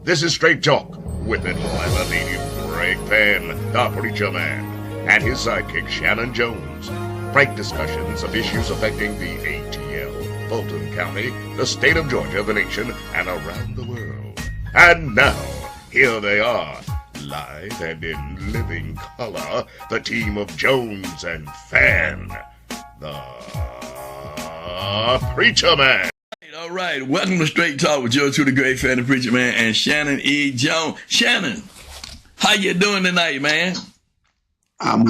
This is Straight Talk with it native Greg Fann, the Preacher Man, and his sidekick Shanan Jones. Frank discussions of issues affecting the ATL, Fulton County, the state of Georgia, the nation, and around the world. And now, here they are, live and in living color, the team of Jones and Fann, the Preacher Man. All right, welcome to Straight Talk with Joe to the Great Fan, the Preacher Man, and Shanan E. Jones. Shanan, how you doing tonight, man? I'm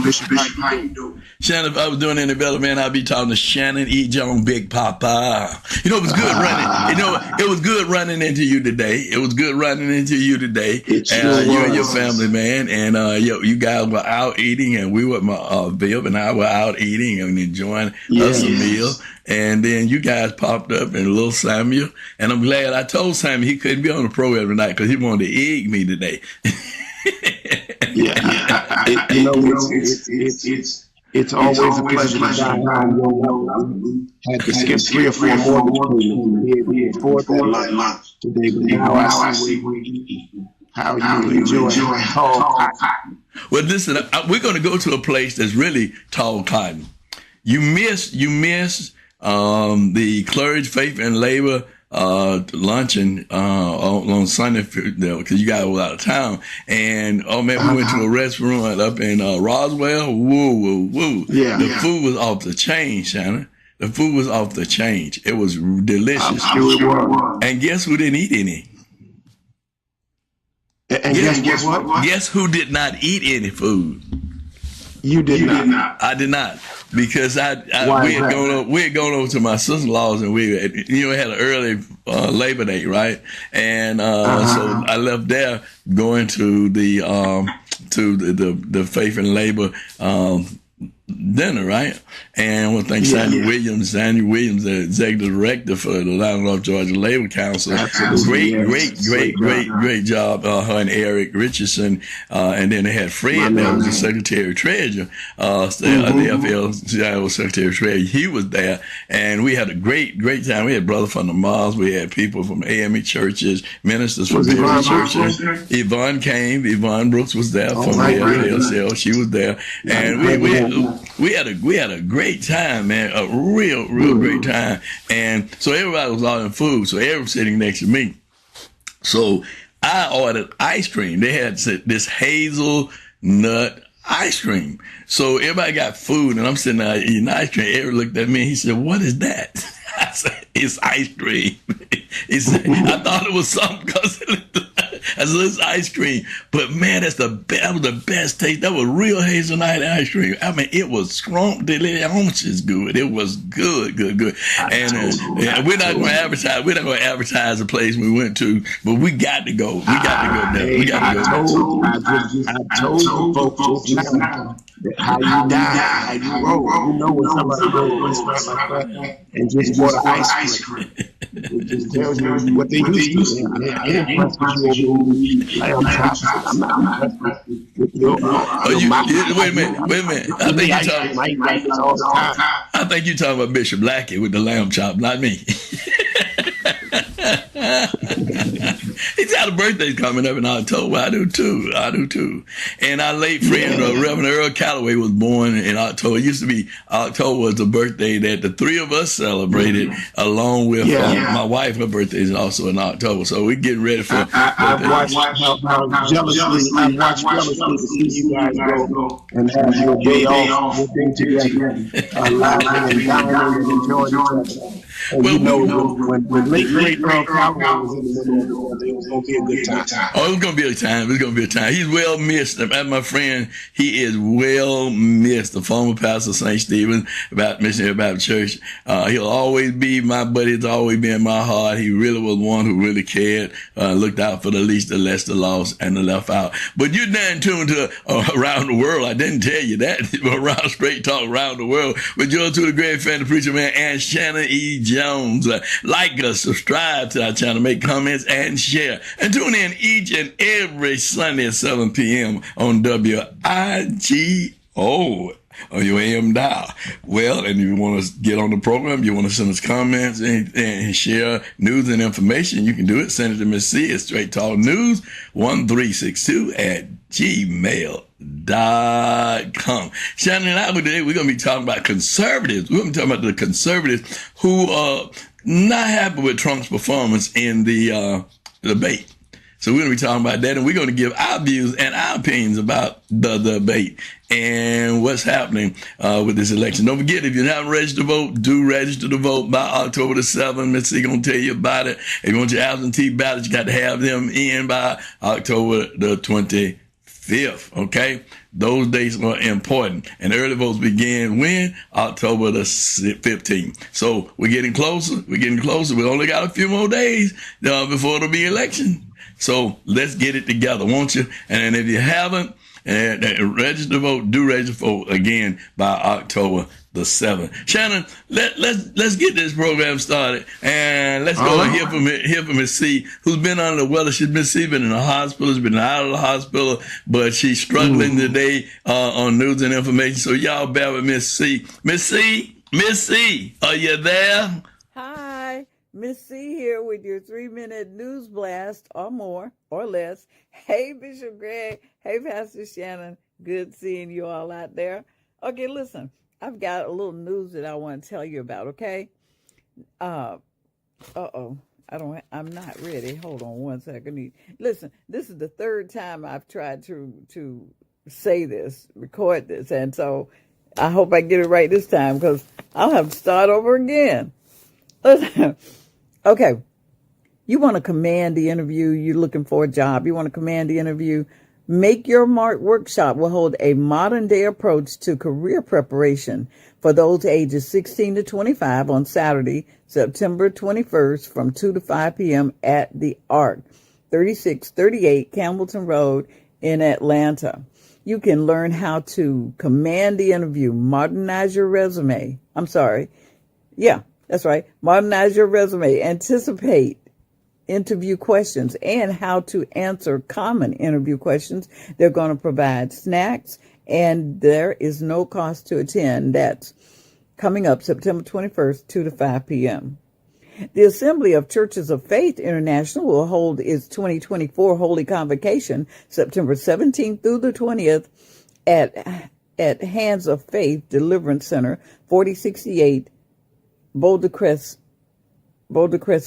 Bishop. How you doing? Shanan, if I was doing any better, man, I'd be talking to Shanan E. Jones, Big Papa. You know, it was good running. It was good running into you today. It was good running into you today. It sure and you was. and your family, man. And you guys were out eating, and we were, Bill and I were out eating and enjoying us a meal. And then you guys popped up and little Samuel. And I'm glad I told Samuel he couldn't be on the program tonight because he wanted to egg me today. It's always a pleasure to dine on. Had to skip 3 or 4 more before that lunch today, but now I see how you enjoy tall cotton. Well, listen, we're going to go to a place that's really tall cotton. You miss the Clergy, Faith, and Labor luncheon on Sunday because you guys were out of town. And we went to a restaurant up in Roswell. Woo. Yeah. The food was off the chain, Shannon. The food was off the chain. It was delicious. I'm sure it was. And guess who didn't eat any? And guess what? Guess who did not eat any food? You did not. I did not. Because we had gone over to my sister-in-law's and we had an early Labor Day, right? And so I left there going to the Faith and Labor dinner, right? And I want to thank Sandy Williams, the executive director for the North Georgia Labor Council. Absolutely. Great job, her and Eric Richardson. And then they had Fred, that was the secretary treasurer, the FL secretary treasurer. He was there, and we had a great time. We had brother from the Mars, we had people from AME churches, ministers from various churches. Yvonne came. Yvonne Brooks was there from the FLCL. She was there, and we had a great time, man. A real great time. And so everybody was ordering food. So everyone was sitting next to me. So I ordered ice cream. They had this hazelnut ice cream. So everybody got food, and I'm sitting there eating ice cream. Eric looked at me and he said, "What is that?" I said, "It's ice cream." He said, "I thought it was something because I said, it's ice cream." But man, that was the best taste. That was real hazelnut ice cream. I mean, it was strong, delicious, good. It was good. And we're not going to advertise. We're not going to advertise the place we went to, but we got to go. We got to go there. We got to go. I told you folks how you die, how you roll. You know when somebody goes like that and just water ice cream. It just tells you what they used to. I'm impressed with you. I'm not impressed with your wait a minute. I think you're talking about Bishop Blackie with the lamb chop, not me. He's got a birthday coming up in October. I do too. And our late friend, Reverend Earl Calloway, was born in October. It used to be October was the birthday that the three of us celebrated, along with my wife. Her birthday is also in October. So we're getting ready for. I've watched how jealously to see you guys go and have your day off, your day together, laughing and dining and enjoying each other. And when late Earl Calloway was in the middle of it, it was going to be a good time. Oh, it's going to be a time. He's well missed. And my friend, he is well missed. The former pastor of St. Stephen's Missionary Baptist Church. He'll always be my buddy. It's always been in my heart. He really was one who really cared, looked out for the least, the less, the lost, and the left out. But you're down tuned to Around the World. I didn't tell you that. Around Straight Talk Around the World with Joe to the Great Fan, the Preacher Man, and Shanan E. Jones. Like us, subscribe to our channel, make comments, and share. And tune in each and every Sunday at 7 p.m. on WIGO or your AM dial. Well, and if you want to get on the program, you want to send us comments and share news and information, you can do it. Send it to Miss C at Straight Talk News 1362 at gmail.com. Shannon and I today, we're going to be talking about conservatives. We're going to be talking about the conservatives who are not happy with Trump's performance in the debate. So we're going to be talking about that, and we're going to give our views and our opinions about the debate and what's happening with this election. Don't forget, if you're not registered to vote, do register to vote by October the 7th. Miss C going to tell you about it. If you want your absentee ballots, you got to have them in by October the 25th, okay? Those dates are important. And early votes begin when? October the 15th. So we're getting closer. We're getting closer. We only got a few more days before it'll be election. So let's get it together, won't you? And if you haven't registered to vote, do register to vote again by October the 7th. Shanan, let's get this program started, and let's go and hear from Miss C, who's been under the weather. Miss C been in the hospital, has been out of the hospital, but she's struggling today on news and information. So y'all bear with Miss C. Miss C, are you there? Hi, Miss C here with your 3-minute news blast, or more or less. Hey, Bishop Greg. Hey, Pastor Shannon. Good seeing you all out there. Okay, listen, I've got a little news that I want to tell you about, okay? I'm not ready. Hold on one second. Listen, this is the third time I've tried to say this, record this, and so I hope I get it right this time, because I'll have to start over again. Listen. Okay, you want to command the interview, you're looking for a job, you want to command the interview, Make Your Mark Workshop will hold a modern-day approach to career preparation for those ages 16 to 25 on Saturday, September 21st from 2 to 5 p.m. at the ARC, 3638 Campbellton Road in Atlanta. You can learn how to command the interview, modernize your resume. That's right. Modernize your resume, anticipate interview questions, and how to answer common interview questions. They're going to provide snacks, and there is no cost to attend. That's coming up September 21st, 2 to 5 p.m. The Assembly of Churches of Faith International will hold its 2024 Holy Convocation September 17th through the 20th at Hands of Faith Deliverance Center, 4068 Boulder Crest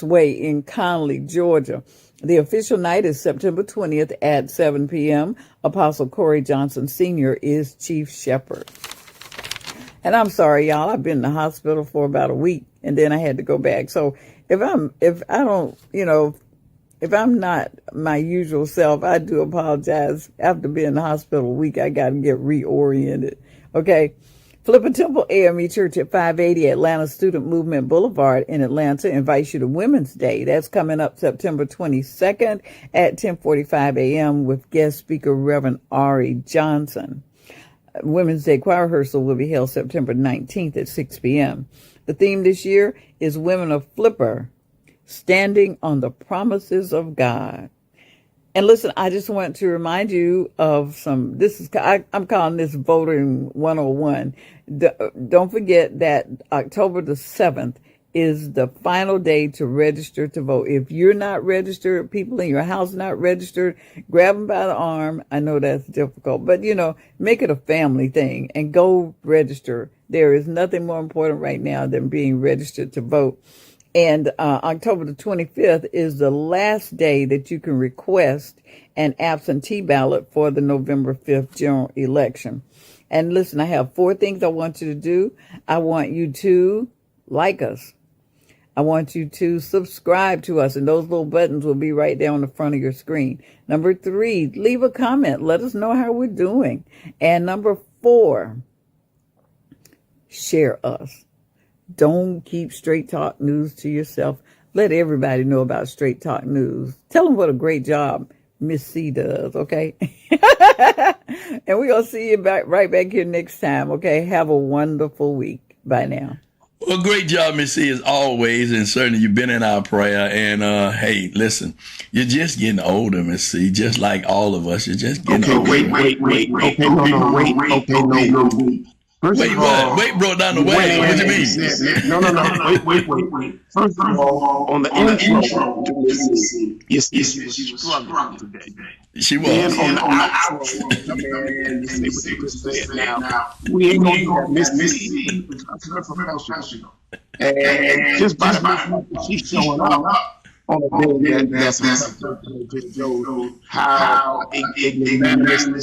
Way in Conley, Georgia. The official night is September 20th at 7 p.m. Apostle Corey Johnson Sr. is chief shepherd. And I'm sorry, y'all, I've been in the hospital for about a week, and then I had to go back. So if I'm not my usual self, I do apologize. After being in the hospital a week, I got to get reoriented. Okay. Flipper Temple AME Church at 580 Atlanta Student Movement Boulevard in Atlanta invites you to Women's Day. That's coming up September 22nd at 10:45 a.m. with guest speaker Reverend Ari Johnson. Women's Day choir rehearsal will be held September 19th at 6 p.m. The theme this year is Women of Flipper, Standing on the Promises of God. And listen, I just want to remind you of I'm calling this Voting 101. Don't forget that October the 7th is the final day to register to vote. If you're not registered, people in your house not registered, grab them by the arm. I know that's difficult, but make it a family thing and go register. There is nothing more important right now than being registered to vote. And October the 25th is the last day that you can request an absentee ballot for the November 5th general election. And listen, I have 4 things I want you to do. I want you to like us. I want you to subscribe to us, and those little buttons will be right there on the front of your screen. Number 3, leave a comment. Let us know how we're doing. And number 4, share us. Don't keep Straight Talk News to yourself. Let everybody know about Straight Talk News. Tell them what a great job Miss C does, okay? And we're going to see you right back here next time, okay? Have a wonderful week. Bye now. Well, great job, Miss C, as always, and certainly you've been in our prayer. And hey, listen, you're just getting older, Miss C, just like all of us. You're just getting older. Wait. Okay, no. First Wait, of what? all, Wait, brought down the you went wagon. What in you and mean? said, no, no, no, wait. First of all, on the intro to Missy, you said she was struggling today. She Then was. on the outro, you come in and you say what you just said. Now, we ain't gonna do that. Missy is a professional. And just by the fact that she's showing up on a day that's a tough day, just shows how ignorant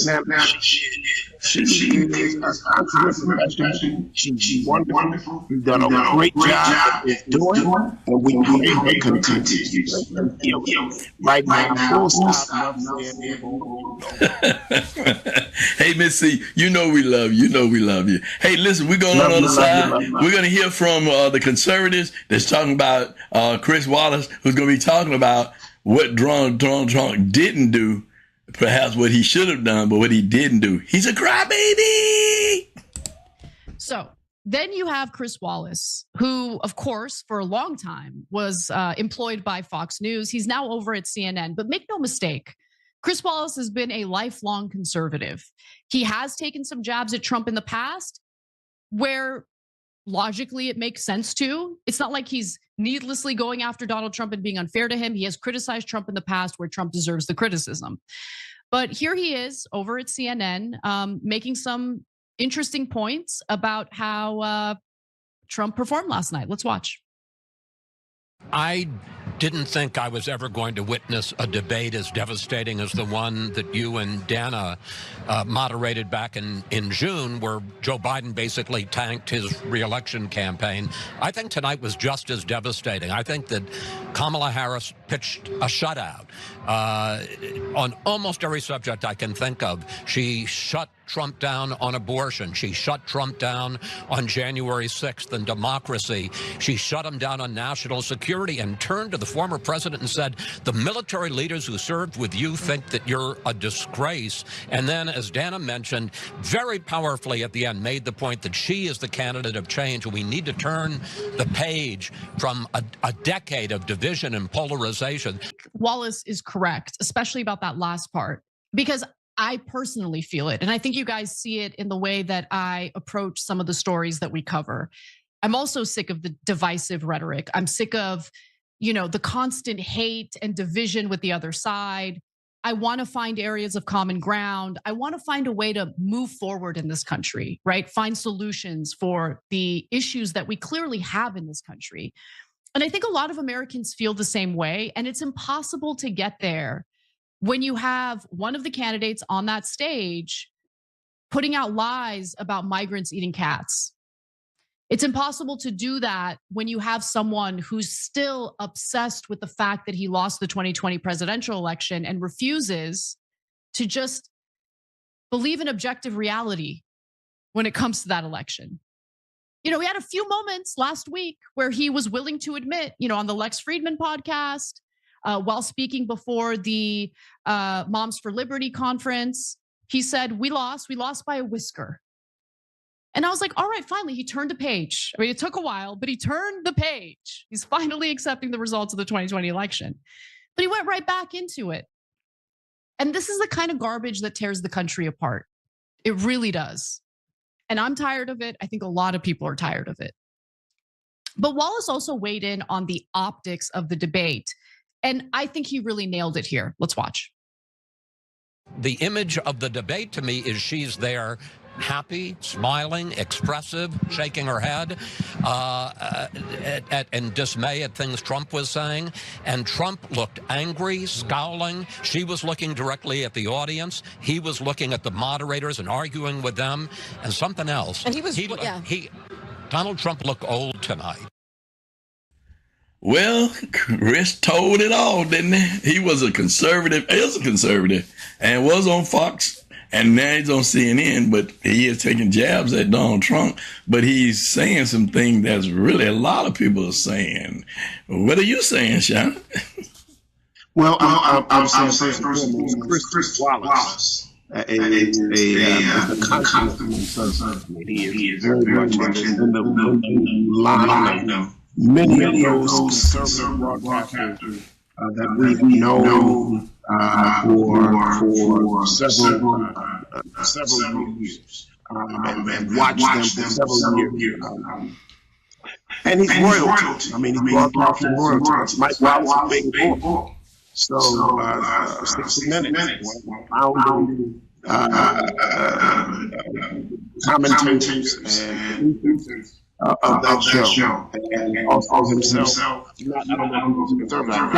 manner she is a consummate professional. She's wonderful. You've done a great job of doing, and we pray her continue to heal. Right now, full stop. Hey, Miss C, you know we love you. You know we love you. Hey, listen, we're going on the other side. We're going to hear from the conservatives that's talking about Chris Wallace, who's going to be talking about what Donald Trump didn't do, perhaps what he should have done, but what he didn't do. He's a crybaby. So then you have Chris Wallace, who, of course, for a long time was employed by Fox News. He's now over at CNN. But make no mistake, Chris Wallace has been a lifelong conservative. He has taken some jabs at Trump in the past where logically it makes sense to. It's not like he's needlessly going after Donald Trump and being unfair to him. He has criticized Trump in the past where Trump deserves the criticism. But here he is over at CNN making some interesting points about how Trump performed last night. Let's watch. I didn't think I was ever going to witness a debate as devastating as the one that you and Dana moderated back in June, where Joe Biden basically tanked his reelection campaign. I think tonight was just as devastating. I think that Kamala Harris pitched a shutout on almost every subject I can think of. She shut Trump down on abortion. She shut Trump down on January 6th and democracy. She shut him down on national security and turned to the former president and said, the military leaders who served with you think that you're a disgrace. And then, as Dana mentioned, very powerfully at the end, made the point that she is the candidate of change. And we need to turn the page from a decade of division and polarization. Wallace is correct, especially about that last part, because I personally feel it. And I think you guys see it in the way that I approach some of the stories that we cover. I'm also sick of the divisive rhetoric. I'm sick of, the constant hate and division with the other side. I want to find areas of common ground. I want to find a way to move forward in this country, right? Find solutions for the issues that we clearly have in this country. And I think a lot of Americans feel the same way. And it's impossible to get there when you have one of the candidates on that stage putting out lies about migrants eating cats. It's impossible to do that when you have someone who's still obsessed with the fact that he lost the 2020 presidential election and refuses to just believe in objective reality when it comes to that election. We had a few moments last week where he was willing to admit, on the Lex Friedman podcast, while speaking before the Moms for Liberty conference, he said, we lost by a whisker. And I was like, all right, finally, he turned a page. I mean, it took a while, but he turned the page. He's finally accepting the results of the 2020 election. But he went right back into it. And this is the kind of garbage that tears the country apart. It really does. And I'm tired of it. I think a lot of people are tired of it. But Wallace also weighed in on the optics of the debate. And I think he really nailed it here. Let's watch. The image of the debate to me is she's there happy, smiling, expressive, shaking her head in dismay at things Trump was saying. And Trump looked angry, scowling. She was looking directly at the audience. He was looking at the moderators and arguing with them. And something else. And Donald Trump looked old tonight. Well, Chris told it all, didn't he? He was a conservative, and was on Fox, and now he's on CNN, but he is taking jabs at Donald Trump, but he's saying some things that's really a lot of people are saying. What are you saying, Shanan? Well, I'm saying first and foremost, Chris Wallace is a constant. He is very much in the line of many of those conservative broadcasters that we've known for several years. and watched them for several years. And he's royalty. I mean, he's broadcasting royalty. Mike Wallace is big and forth. So, 60 Minutes, one of the founding commentators and producers of that show, and also himself, not conservative,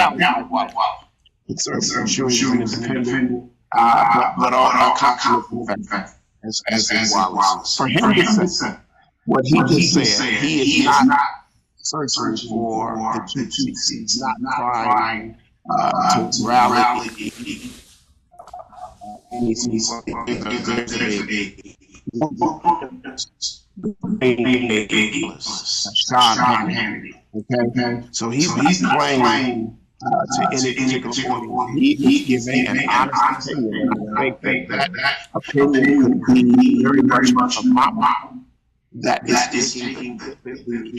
conservative, sure he's an independent, but all consummate as Wallace. For him to say what he just said, he is not searching for the two seats. He's not trying to rally any Shanan. Okay, so he's playing to any particular point. He's giving an honest opinion, and I think that opinion could be very much a model that is taking the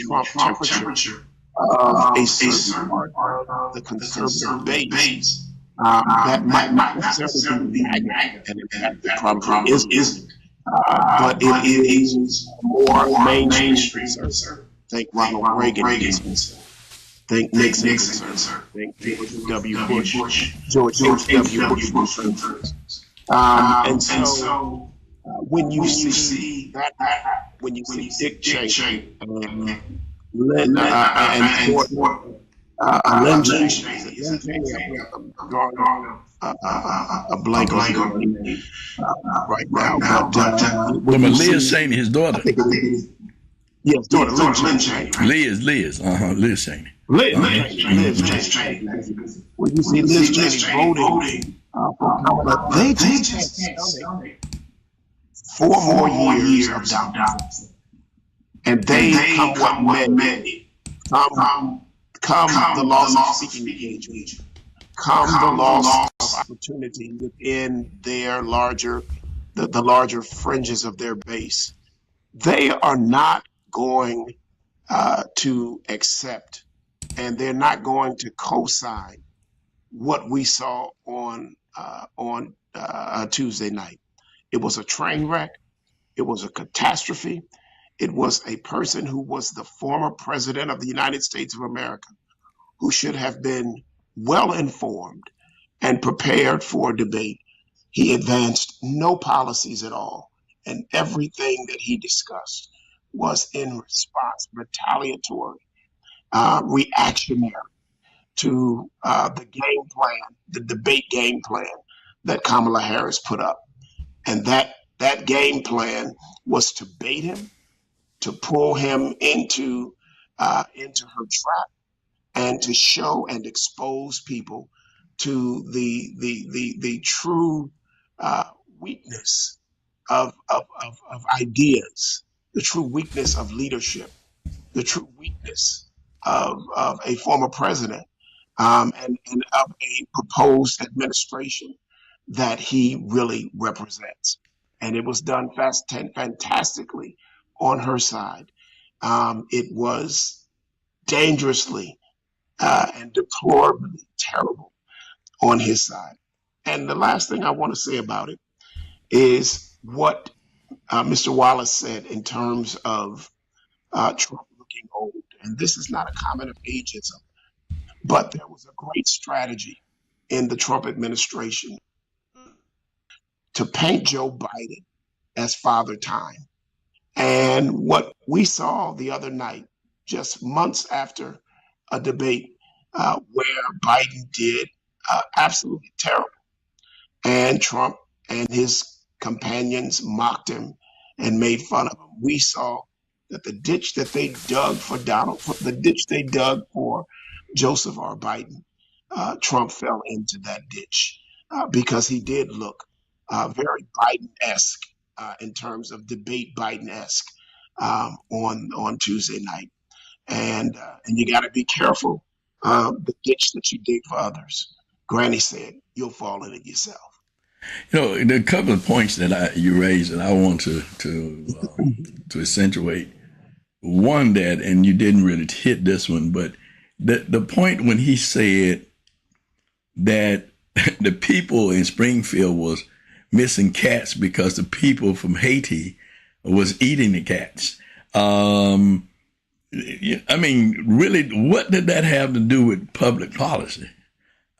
Trump temperature of a certain part of the conservative base that might not necessarily be magnet, and in fact, it probably isn't. But it is more mainstream. Think Ronald Reagan. Think Nixon. Think George W. Bush. George W. Bush. And so when you see that, when you see Dick Cheney and Lynn Cheney, a blank right now, but Liz Cheney, his daughter. Yes, daughter Lynn Cheney. Liz Cheney. Liz Cheney. When you see Liz Cheney voting for Kamala, they just 4 more years of Donald, and they come what may. Come the loss of speaking engagement. Come the loss of opportunity within their the larger fringes of their base. They are not going to accept, and they're not going to co-sign what we saw on Tuesday night. It was a train wreck. It was a catastrophe. It was a person who was the former president of the United States of America, who should have been well informed and prepared for debate. He advanced no policies at all, and everything that he discussed was in response, retaliatory, reactionary to the game plan, the debate game plan that Kamala Harris put up. And that game plan was to bait him, to pull him into her trap, and to show and expose people to the true weakness of ideas, the true weakness of leadership, the true weakness of a former president, and of a proposed administration that he really represents. And it was done fantastically on her side. It was dangerously and deplorably terrible on his side. And the last thing I want to say about it is what Mr. Wallace said in terms of Trump looking old. And this is not a comment of ageism, but there was a great strategy in the Trump administration to paint Joe Biden as Father Time. And what we saw the other night, just months after a debate where Biden did absolutely terrible, and Trump and his companions mocked him and made fun of him, we saw that the ditch that they dug for the ditch they dug for Joseph R. Biden, Trump fell into that ditch because he did look very Biden-esque in terms of debate Biden-esque on Tuesday night. And you got to be careful the ditch that you dig for others. Granny said, you'll fall in it yourself. You know, there are a couple of points that you raised that I want to accentuate. One that, and you didn't really hit this one, but the point when he said that the people in Springfield was missing cats because the people from Haiti was eating the cats. I mean, really, what did that have to do with public policy?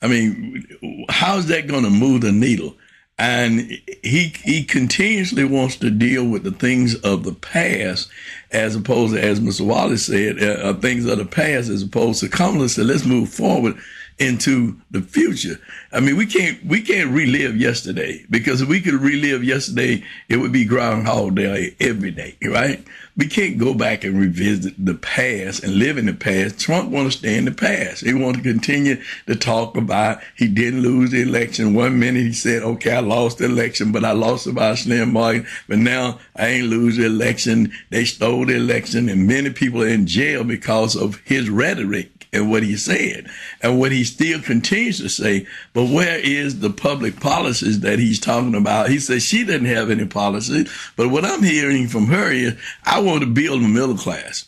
I mean, how's that going to move the needle? And he continuously wants to deal with the things of the past, as opposed to, as Mr. Wallace said, things of the past, as opposed to Kamala said, let's move forward into the future. I mean, we can't relive yesterday, because if we could relive yesterday, it would be Groundhog Day every day, right? We can't go back and revisit the past and live in the past. Trump wants to stay in the past. He wants to continue to talk about he didn't lose the election. One minute he said, okay, I lost the election, but I lost it by a slim margin. But now I ain't lose the election. They stole the election, and many people are in jail because of his rhetoric and what he said and what he still continues to say. But where is the public policies that he's talking about? He says she doesn't have any policies, but what I'm hearing from her is, I want to build a middle class.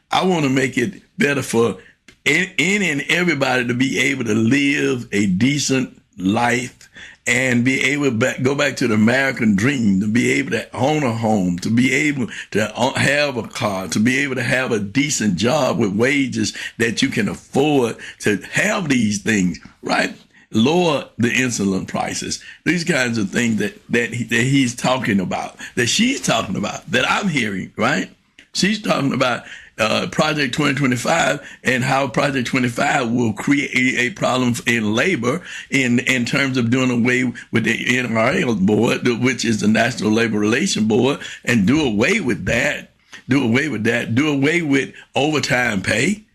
I want to make it better for any and everybody to be able to live a decent life and be able to go back to the American dream, to be able to own a home, to be able to have a car, to be able to have a decent job with wages that you can afford to have these things, right? Lower the insulin prices. These kinds of things that he's talking about, that she's talking about, that I'm hearing, right? She's talking about Project 2025 and how Project 25 will create a problem in labor in terms of doing away with the NRA board, which is the National Labor Relations Board, and do away with that, do away with overtime pay.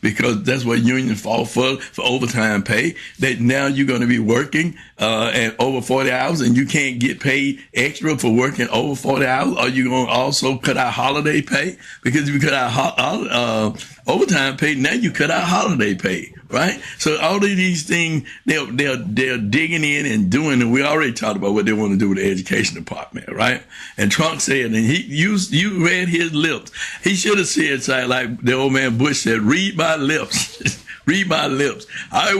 Because that's what unions fall for overtime pay. That now you're going to be working and over 40 hours, and you can't get paid extra for working over 40 hours. Are you going to also cut out holiday pay? Because if you cut out overtime pay, now you cut out holiday pay, right? So all of these things, they're digging in and doing, and we already talked about what they want to do with the education department, right? And Trump said, and you read his lips. He should have said something like the old man Bush said, read my lips. Read my lips. I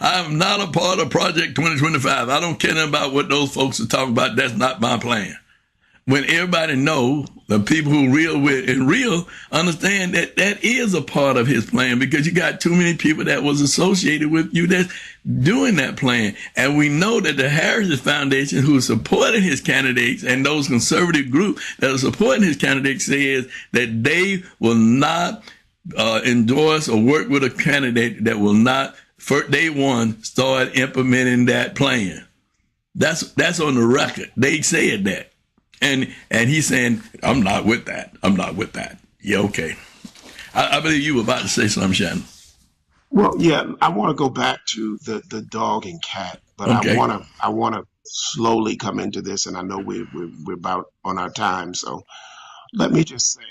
am not a part of Project 2025. I don't care about what those folks are talking about. That's not my plan. When everybody know, the people who real understand that that is a part of his plan, because you got too many people that was associated with you that's doing that plan. And we know that the Harris Foundation, who is supporting his candidates, and those conservative groups that are supporting his candidates, says that they will not endorse or work with a candidate that will not, for day one, start implementing that plan. That's on the record. They said that. And he's saying, I'm not with that. I'm not with that. Yeah, okay. I believe you were about to say something, Shannon. Well, yeah, I want to go back to the dog and cat, but okay. I want to slowly come into this, and I know we're about on our time. So let me just say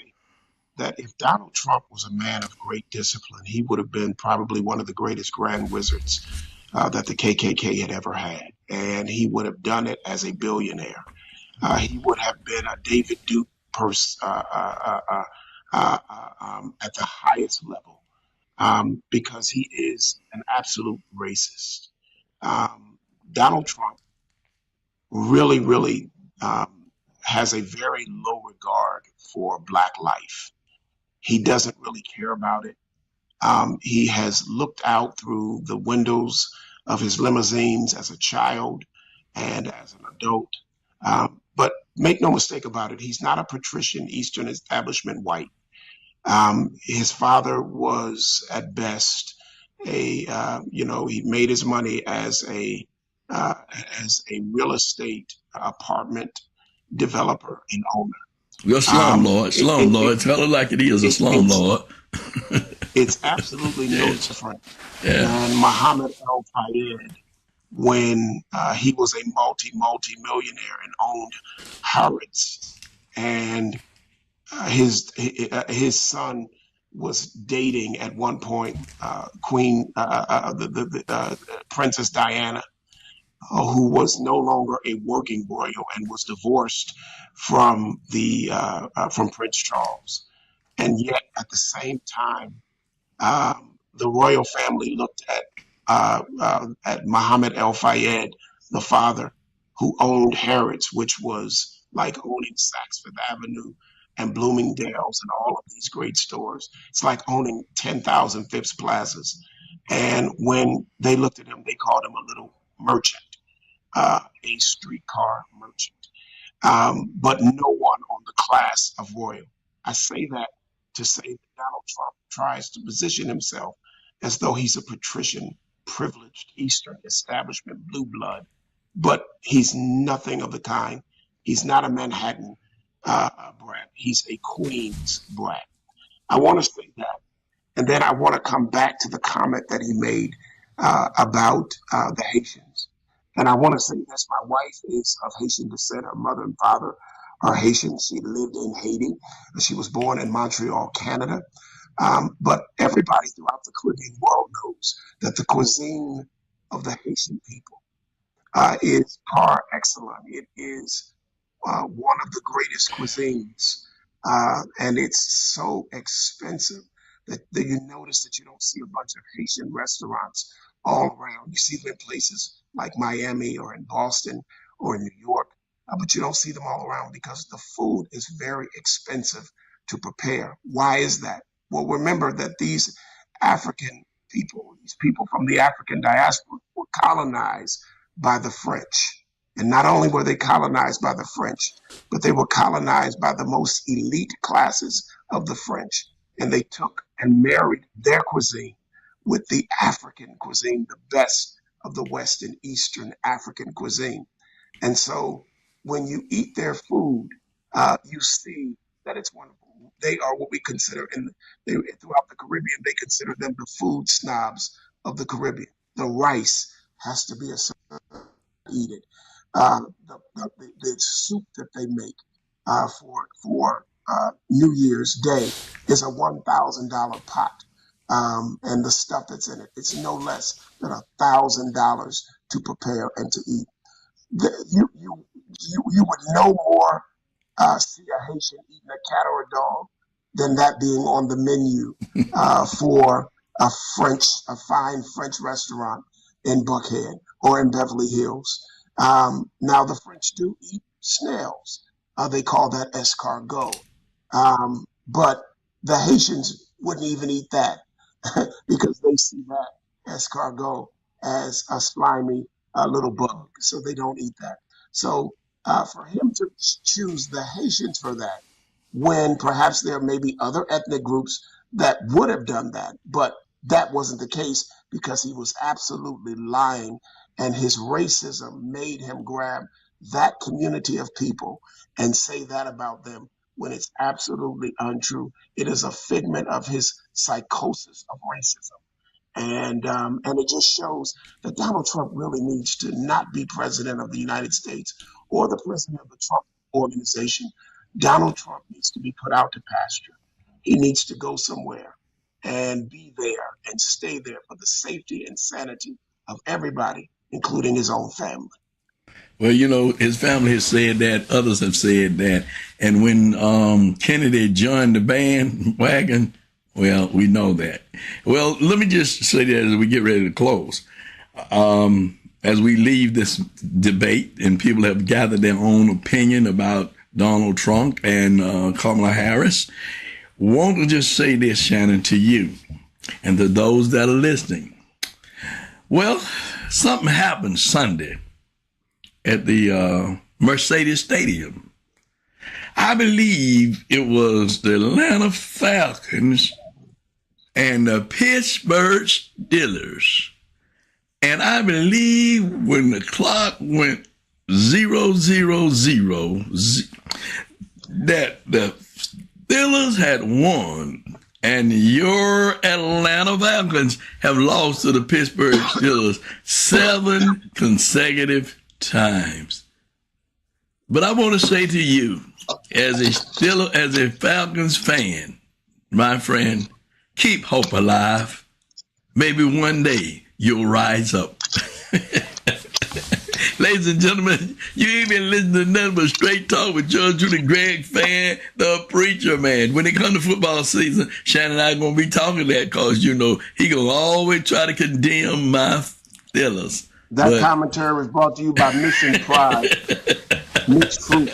that if Donald Trump was a man of great discipline, he would have been probably one of the greatest grand wizards that the KKK had ever had, and he would have done it as a billionaire. He would have been a David Duke person at the highest level, because he is an absolute racist. Donald Trump really has a very low regard for Black life. He doesn't really care about it. He has looked out through the windows of his limousines as a child and as an adult. But make no mistake about it, he's not a patrician Eastern establishment white. His father was at best he made his money as a real estate apartment developer and owner. You're a slumlord. Tell it like it is, a slumlord. It's absolutely no different Yeah. than Muhammad El-Fayed, when he was a multi-millionaire and owned Harrods, and his son was dating at one point Queen Princess Diana, who was no longer a working royal and was divorced from Prince Charles. And yet at the same time, the royal family looked at Muhammad El-Fayed, the father, who owned Harrods, which was like owning Saxford Avenue and Bloomingdale's and all of these great stores. It's like owning 10,000 Phipps Plazas. And when they looked at him, they called him a little merchant, a streetcar merchant, but no one on the class of royal. I say that to say that Donald Trump tries to position himself as though he's a patrician, privileged Eastern establishment blue blood, but he's nothing of the kind. He's not a Manhattan brat. He's a Queens brat. I want to say that. And then I want to come back to the comment that he made about the Haitians. And I want to say this, my wife is of Haitian descent. Her mother and father are Haitian. She lived in Haiti. She was born in Montreal, Canada. But everybody throughout the Caribbean world knows that the cuisine of the Haitian people is par excellence. It is one of the greatest cuisines. And it's so expensive that you notice that you don't see a bunch of Haitian restaurants all around. You see them in places like Miami or in Boston or in New York, but you don't see them all around because the food is very expensive to prepare. Why is that? Well, remember that these African people, these people from the African diaspora, were colonized by the French. And not only were they colonized by the French, but they were colonized by the most elite classes of the French. And they took and married their cuisine with the African cuisine, the best of the West and Eastern African cuisine. And so when you eat their food, you see that it's wonderful. They are what we consider throughout the Caribbean, they consider them the food snobs of the Caribbean. The rice has to be a certain eat it. The soup that they make for New Year's Day is a $1,000 pot, and the stuff that's in it, it's no less than $1,000 to prepare and to eat. You would no more see a Haitian eating a cat or a dog than that being on the menu for a fine French restaurant in Buckhead or in Beverly Hills. Now the French do eat snails. They call that escargot. But the Haitians wouldn't even eat that because they see that escargot as a slimy little bug. So they don't eat that. So for him to choose the Haitians for that, when perhaps there may be other ethnic groups that would have done that, but that wasn't the case because he was absolutely lying, and his racism made him grab that community of people and say that about them when it's absolutely untrue. It is a figment of his psychosis of racism. And it just shows that Donald Trump really needs to not be president of the United States or the president of the Trump organization. Donald Trump needs to be put out to pasture. He needs to go somewhere and be there and stay there for the safety and sanity of everybody, including his own family. Well, you know, his family has said that, others have said that. And when Kennedy joined the bandwagon, well, we know that. Well, let me just say that as we get ready to close. As we leave this debate and people have gathered their own opinion about Donald Trump and Kamala Harris, want to just say this, Shanan, to you and to those that are listening. Well, something happened Sunday at the Mercedes Stadium. I believe it was the Atlanta Falcons and the Pittsburgh Steelers. And I believe when the clock went 0-0-0, that the Steelers had won and your Atlanta Falcons have lost to the Pittsburgh Steelers 7 consecutive times. But I want to say to you, as a Falcons fan, my friend, keep hope alive. Maybe one day you'll rise up. Ladies and gentlemen, you ain't been listening to nothing but Straight Talk with George Judy, Greg Fann, the preacher man. When it comes to football season, Shannon and I are going to be talking that because, you know, he going to always try to condemn my Steelers. That commentary was brought to you by Mission Pride. Mixed Fruit.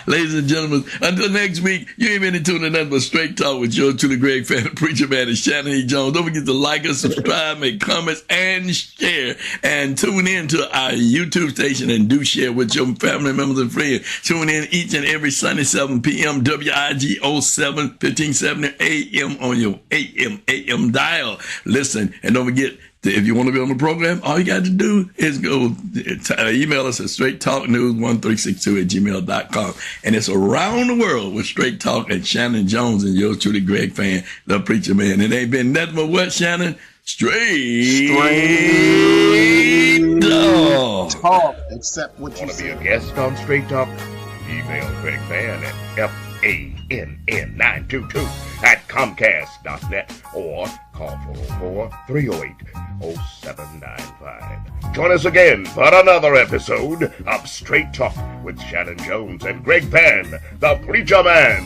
Ladies and gentlemen, until next week, you ain't been tuning in nothing but Straight Talk with yours truly, Greg Fann, Preacher Man, and Shanan E. Jones. Don't forget to like us, subscribe, make comments, and share. And tune in to our YouTube station and do share with your family members and friends. Tune in each and every Sunday, 7 p.m. WIGO 1570 AM on your AM dial. Listen, and don't forget, if you want to be on the program, all you got to do is go email us at straighttalknews1362@gmail.com. And it's around the world with Straight Talk and Shanan Jones and yours truly, Greg Fann, the Preacher Man. It ain't been nothing but what, Shanan? Straight talk. Except what Want you to be a said. guest on Straight Talk? Email Greg Fann at FANN922@comcast.net or call 404-308-0795. Join us again for another episode of Straight Talk with Shanan Jones and Greg Fann, the Preacher Man.